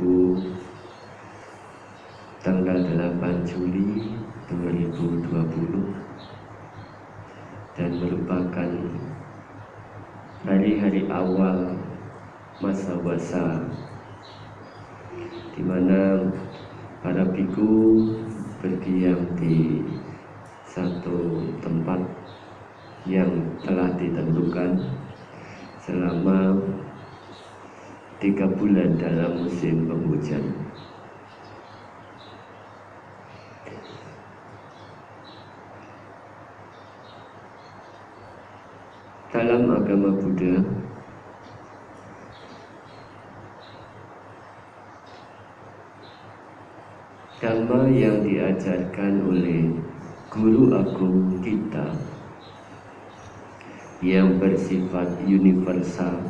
Rabu tanggal 8 Juli 2020 dan merupakan hari-hari awal masa puasa di mana para biku berdiam di satu tempat yang telah ditentukan selama 3 bulan dalam musim penghujan. Dalam agama Buddha, dhamma yang diajarkan oleh guru agung kita yang bersifat universal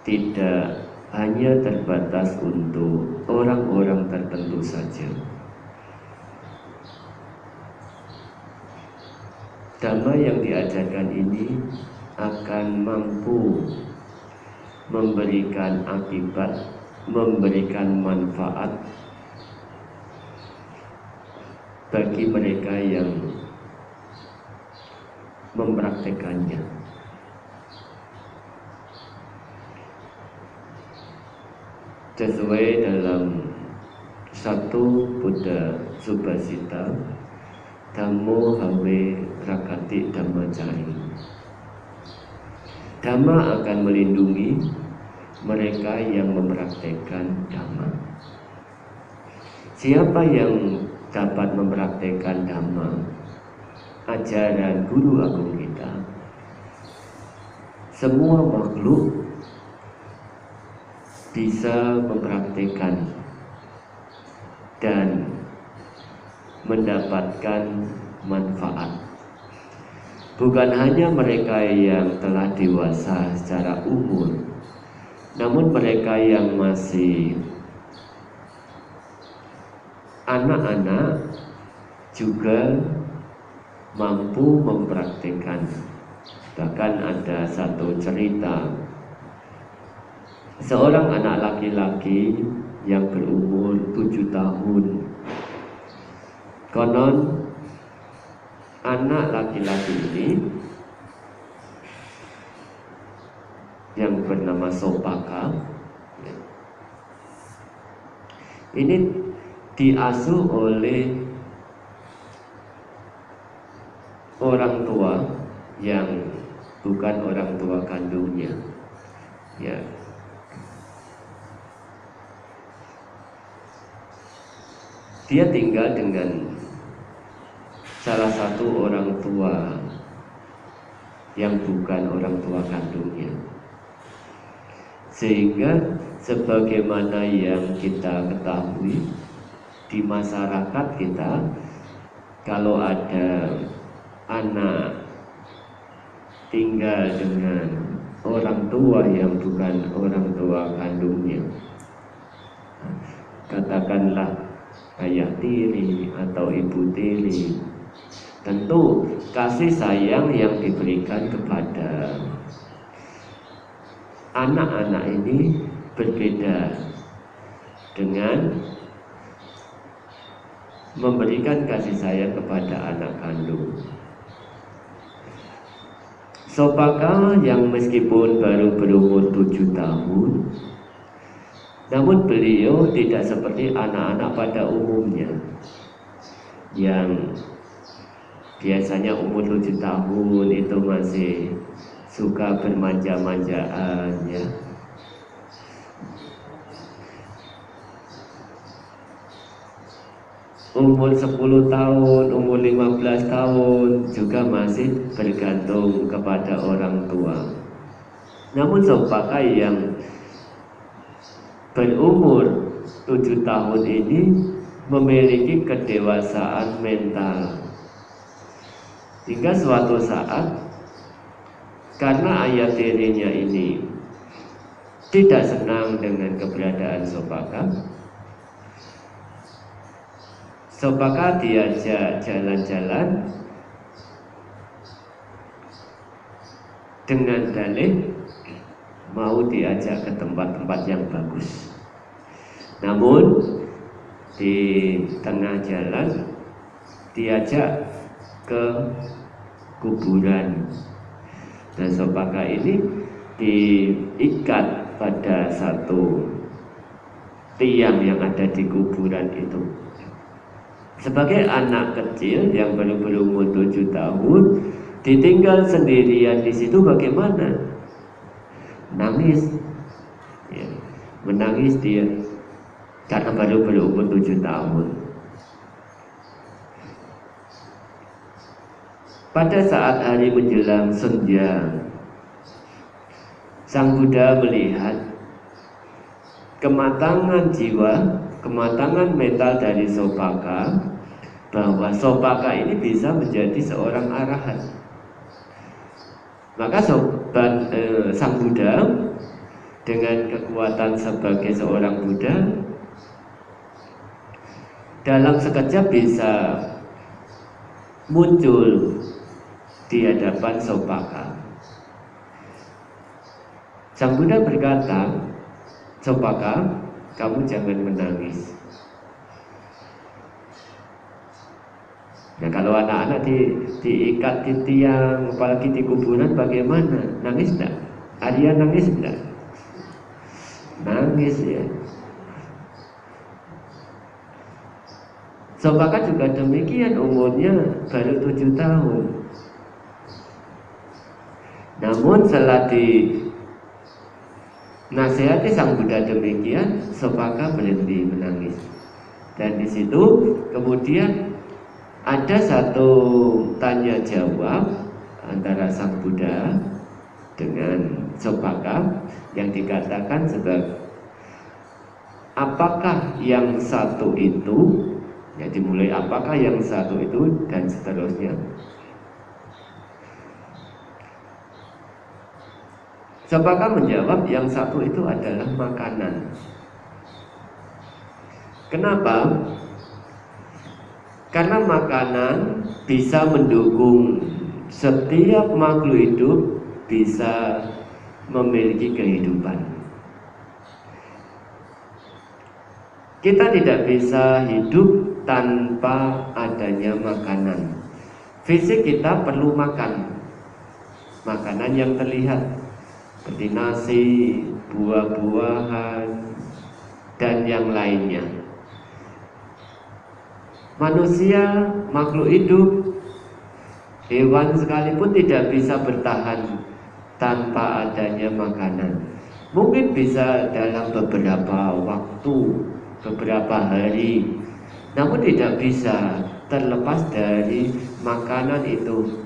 tidak hanya terbatas untuk orang-orang tertentu saja. Dhamma yang diajarkan ini akan mampu memberikan akibat, memberikan manfaat bagi mereka yang mempraktekannya. Sesuai dalam satu Buddha Subhasita, Dhammo hawe rakati dhammacari. Dhamma akan melindungi mereka yang mempraktekkan Dhamma. Siapa yang dapat mempraktekkan Dhamma, ajaran guru agung kita, semua makhluk bisa mempraktekkan dan mendapatkan manfaat. Bukan hanya mereka yang telah dewasa secara umur, namun mereka yang masih anak-anak juga mampu mempraktikkan. Bahkan ada satu cerita, seorang anak laki-laki yang berumur 7 tahun. Konon anak laki-laki ini yang bernama Sopaka ini diasuh oleh orang tua yang bukan orang tua kandungnya, ya. Dia tinggal dengan salah satu orang tua yang bukan orang tua kandungnya. Sehingga sebagaimana yang kita ketahui di masyarakat kita, kalau ada anak tinggal dengan orang tua yang bukan orang tua kandungnya, katakanlah ayah tiri atau ibu tiri, tentu kasih sayang yang diberikan kepada anak-anak ini berbeda dengan memberikan kasih sayang kepada anak kandung. Sopaka yang meskipun baru berumur 7 tahun, namun beliau tidak seperti anak-anak pada umumnya yang biasanya umur 7 tahun itu masih suka bermanja-manjaan, ya. Umur 10 tahun, umur 15 tahun juga masih bergantung kepada orang tua. Namun Sopaka yang berumur 7 tahun ini memiliki kedewasaan mental, hingga suatu saat karena ayah tirinya ini tidak senang dengan keberadaan Sopaka, Sopaka diajak jalan-jalan dengan dalih mau diajak ke tempat-tempat yang bagus. Namun di tengah jalan diajak ke kuburan, dan Sopaka ini diikat pada satu tiang yang ada di kuburan itu. Sebagai anak kecil yang baru berumur 7 tahun, ditinggal sendirian di situ, bagaimana? Nangis, ya, menangis dia karena baru berumur 7 tahun. Pada saat hari menjelang senja, Sang Buddha melihat kematangan jiwa, kematangan mental dari Sopaka, bahwa Sopaka ini bisa menjadi seorang arahat. Maka Sang Buddha dengan kekuatan sebagai seorang Buddha dalam sekejap bisa muncul di hadapan Sopaka. Sang Buddha berkata, Sopaka, kamu jangan menangis. Nah, kalau anak-anak diikat di tiang, apalagi di kuburan, bagaimana? Nangis enggak? Arya nangis enggak? Nangis ya. Sopaka juga demikian, umurnya baru 7 tahun. Namun setelah dinasihati Sang Buddha demikian, Sopaka berhenti menangis. Dan di situ kemudian ada satu tanya jawab antara Sang Buddha dengan Sopaka yang dikatakan sebagai apakah yang satu itu, ya dimulai apakah yang satu itu dan seterusnya. Sopaka menjawab yang satu itu adalah makanan. Kenapa? Karena makanan bisa mendukung setiap makhluk hidup bisa memiliki kehidupan. Kita tidak bisa hidup tanpa adanya makanan. Fisik kita perlu makan, makanan yang terlihat seperti nasi, buah-buahan, dan yang lainnya. Manusia, makhluk hidup, hewan sekalipun tidak bisa bertahan tanpa adanya makanan. Mungkin bisa dalam beberapa waktu, beberapa hari, namun tidak bisa terlepas dari makanan itu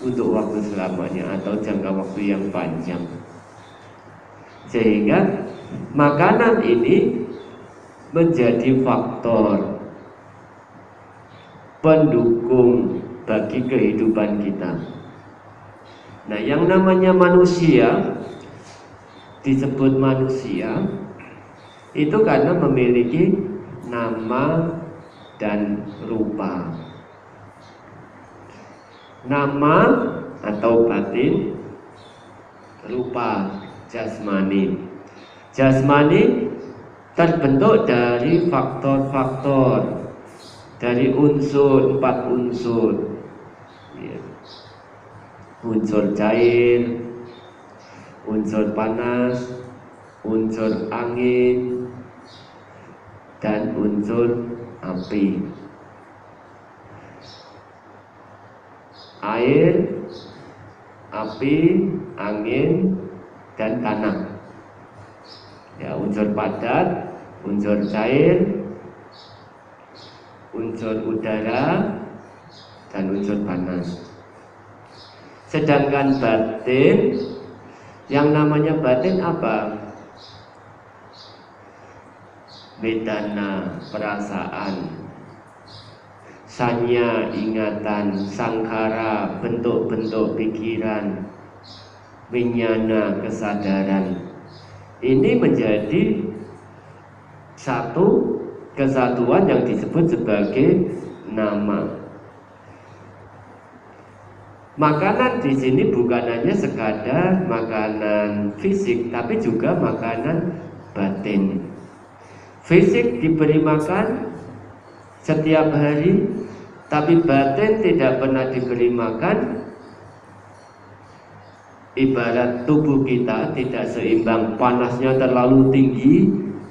untuk waktu selamanya atau jangka waktu yang panjang. Sehingga makanan ini menjadi faktor pendukung bagi kehidupan kita. Nah, yang namanya manusia disebut manusia itu karena memiliki nama dan rupa. Nama atau batin, rupa jasmani. Jasmani terbentuk dari faktor-faktor, dari unsur, 4 unsur, ya. Unsur cair, unsur panas, unsur angin, dan unsur api. Air, api, angin, dan tanah. Ya, unsur padat, unsur cair, unsur udara, dan unsur panas. Sedangkan batin, yang namanya batin apa? Vedana, perasaan, sanya, ingatan, sangkara, bentuk-bentuk pikiran, winyana, kesadaran. Ini menjadi satu kesatuan yang disebut sebagai nama. Makanan di sini bukan hanya sekadar makanan fisik, tapi juga makanan batin. fisik diberi makan setiap hari, tapi batin tidak pernah diberi makan, ibarat tubuh kita tidak seimbang, panasnya terlalu tinggi,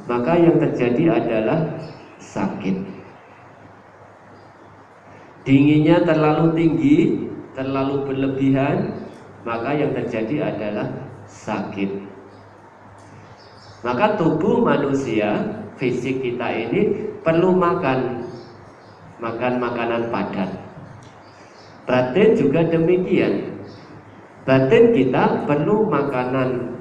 maka yang terjadi adalah sakit. Dinginnya terlalu tinggi, terlalu berlebihan, maka yang terjadi adalah sakit. Maka tubuh manusia, fisik kita ini perlu makan makanan padat. Batin juga demikian. Batin kita perlu makanan.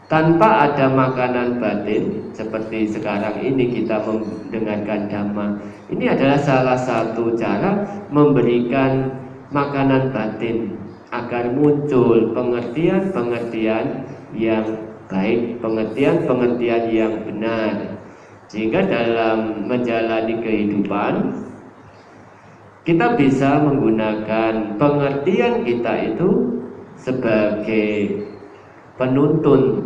Tanpa ada makanan batin, seperti sekarang ini kita mendengarkan Dhamma, ini adalah salah satu cara memberikan makanan batin agar muncul pengertian-pengertian yang baik, pengertian-pengertian yang benar. Sehingga dalam menjalani kehidupan kita bisa menggunakan pengertian kita itu sebagai penuntun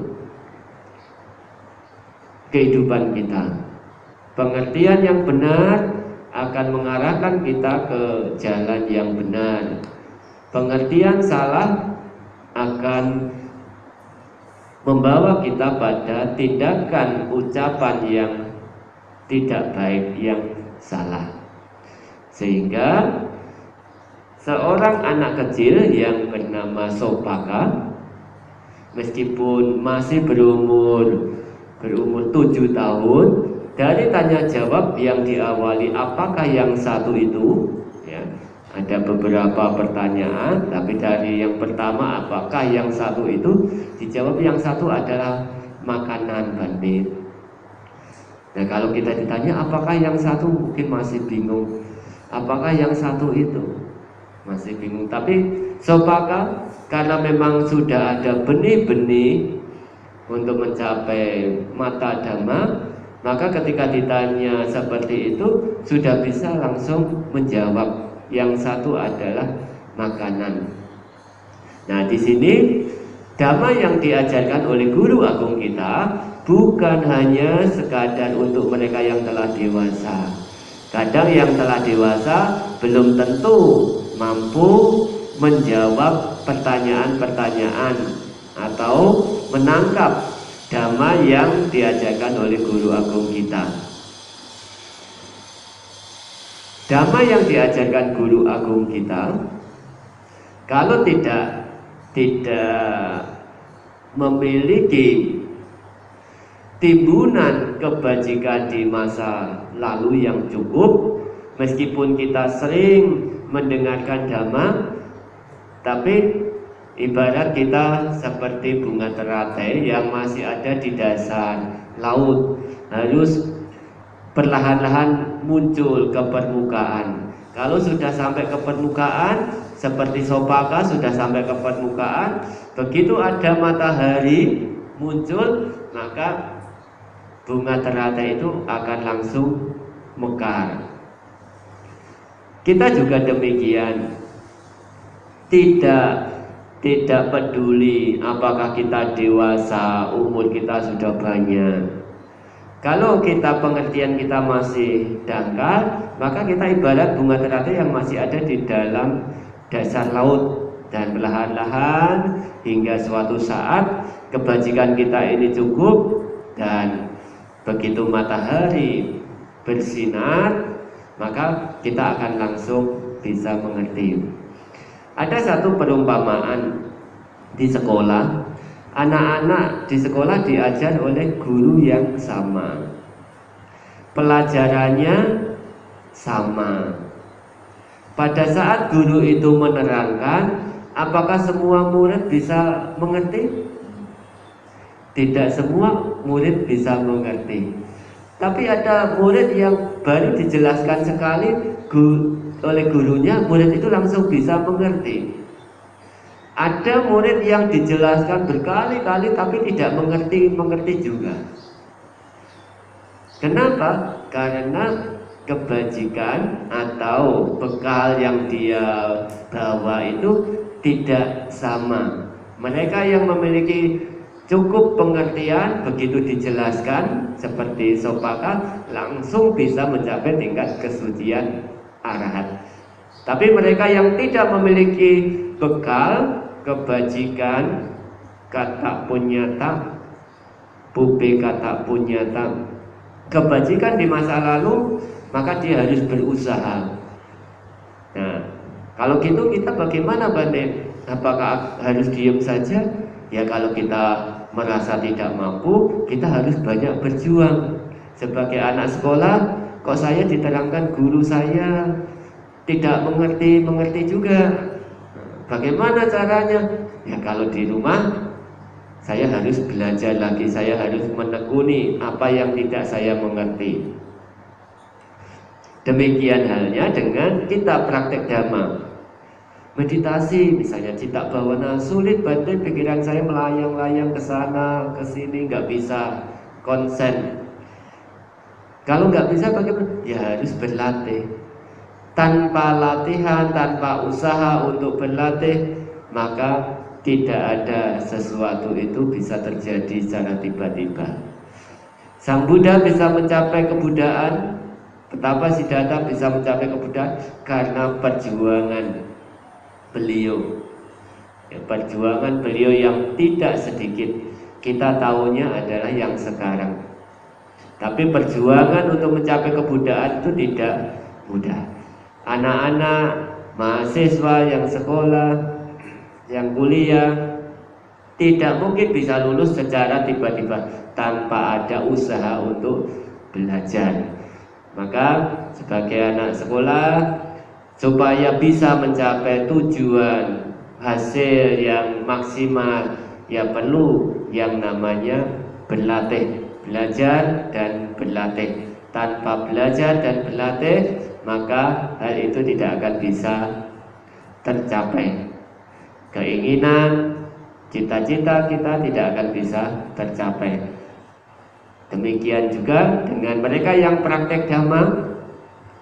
kehidupan kita. Pengertian yang benar akan mengarahkan kita ke jalan yang benar. Pengertian salah akan membawa kita pada tindakan ucapan yang tidak baik, yang salah. Sehingga seorang anak kecil yang bernama Sopaka, meskipun masih berumur 7 tahun, dari tanya jawab yang diawali apakah yang satu itu, ya, ada beberapa pertanyaan, tapi dari yang pertama apakah yang satu itu, dijawab yang satu adalah makanan bandit. Nah, kalau kita ditanya apakah yang satu, mungkin masih bingung, apakah yang satu itu, masih bingung. Tapi Sopaka karena memang sudah ada benih-benih untuk mencapai mata Dhamma, maka ketika ditanya seperti itu sudah bisa langsung menjawab yang satu adalah makanan. Nah, di sini Dhamma yang diajarkan oleh guru agung kita bukan hanya sekadar untuk mereka yang telah dewasa. Kadang yang telah dewasa belum tentu mampu menjawab pertanyaan-pertanyaan atau menangkap Dhamma yang diajarkan oleh guru agung kita. Dhamma yang diajarkan guru agung kita, kalau tidak memiliki timbunan kebajikan di masa lalu yang cukup, meskipun kita sering mendengarkan Dhamma, tapi ibarat kita seperti bunga teratai yang masih ada di dasar laut, harus perlahan-lahan muncul ke permukaan. Kalau sudah sampai ke permukaan, seperti Sopaka sudah sampai ke permukaan, begitu ada matahari muncul, maka bunga teratai itu akan langsung mekar. Kita juga demikian, tidak peduli apakah kita dewasa, umur kita sudah banyak. Kalau kita pengertian kita masih dangkal, maka kita ibarat bunga teratai yang masih ada di dalam dasar laut, dan perlahan-lahan hingga suatu saat kebajikan kita ini cukup, dan begitu matahari bersinar, maka kita akan langsung bisa mengerti. Ada satu perumpamaan di sekolah. Anak-anak di sekolah diajar oleh guru yang sama, pelajarannya sama. Pada saat guru itu menerangkan, apakah semua murid bisa mengerti? Tidak semua murid bisa mengerti. Tapi ada murid yang baru dijelaskan sekali oleh gurunya, murid itu langsung bisa mengerti. Ada murid yang dijelaskan berkali-kali tapi tidak mengerti juga. Kenapa? Karena kebajikan atau bekal yang dia bawa itu tidak sama. Mereka yang memiliki Cukup pengertian, begitu dijelaskan seperti Sopaka langsung bisa mencapai tingkat kesucian arahat. Tapi mereka yang tidak memiliki bekal kebajikan, kata punyata, bube kata punyata, kebajikan di masa lalu, maka dia harus berusaha. Nah, kalau gitu kita bagaimana, Bane? Apakah harus diam saja? Ya kalau kita merasa tidak mampu, kita harus banyak berjuang. Sebagai anak sekolah, kok saya diterangkan guru saya tidak mengerti juga. Bagaimana caranya? Ya kalau di rumah saya harus belajar lagi, saya harus menekuni apa yang tidak saya mengerti. Demikian halnya dengan kita praktek dhamma. Meditasi misalnya cita bawana, sulit batin, pikiran saya melayang-layang ke sana ke sini, nggak bisa konsen. Kalau nggak bisa bagaimana? Ya harus berlatih. Tanpa latihan, tanpa usaha untuk berlatih, maka tidak ada sesuatu itu bisa terjadi secara tiba-tiba. Sang Buddha bisa mencapai kebudaan. Betapa Siddhartha bisa mencapai kebudaan karena perjuangan beliau, ya, perjuangan beliau yang tidak sedikit. Kita tahunya adalah yang sekarang, tapi perjuangan untuk mencapai kebudaan itu tidak mudah. Anak-anak mahasiswa yang sekolah, yang kuliah, tidak mungkin bisa lulus secara tiba-tiba tanpa ada usaha untuk belajar. Maka sebagai anak sekolah, supaya bisa mencapai tujuan hasil yang maksimal, ya perlu yang namanya berlatih, belajar dan berlatih. Tanpa belajar dan berlatih, maka hal itu tidak akan bisa tercapai. Keinginan, cita-cita kita tidak akan bisa tercapai. Demikian juga dengan mereka yang praktek dhamma,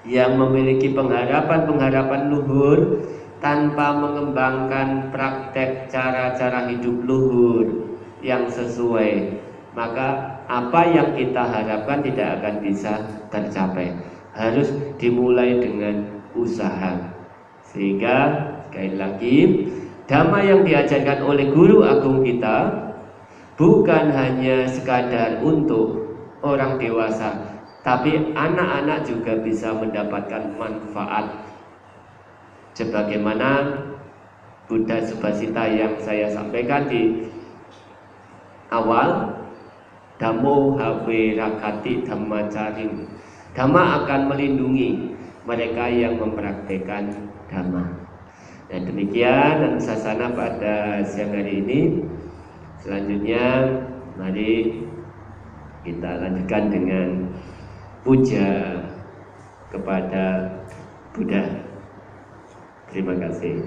yang memiliki pengharapan luhur tanpa mengembangkan praktek cara-cara hidup luhur yang sesuai, maka apa yang kita harapkan tidak akan bisa tercapai. Harus dimulai dengan usaha. Sehingga sekali lagi, dhamma yang diajarkan oleh guru agung kita bukan hanya sekadar untuk orang dewasa, tapi anak-anak juga bisa mendapatkan manfaat. Sebagaimana Buddha Subhasita yang saya sampaikan di awal, Dhammo have rakati dhammacaring. Dhamma akan melindungi mereka yang mempraktekkan dhamma. Dan demikian Anusasana pada siang hari ini. Selanjutnya mari kita lanjutkan dengan puja kepada Buddha. Terima kasih.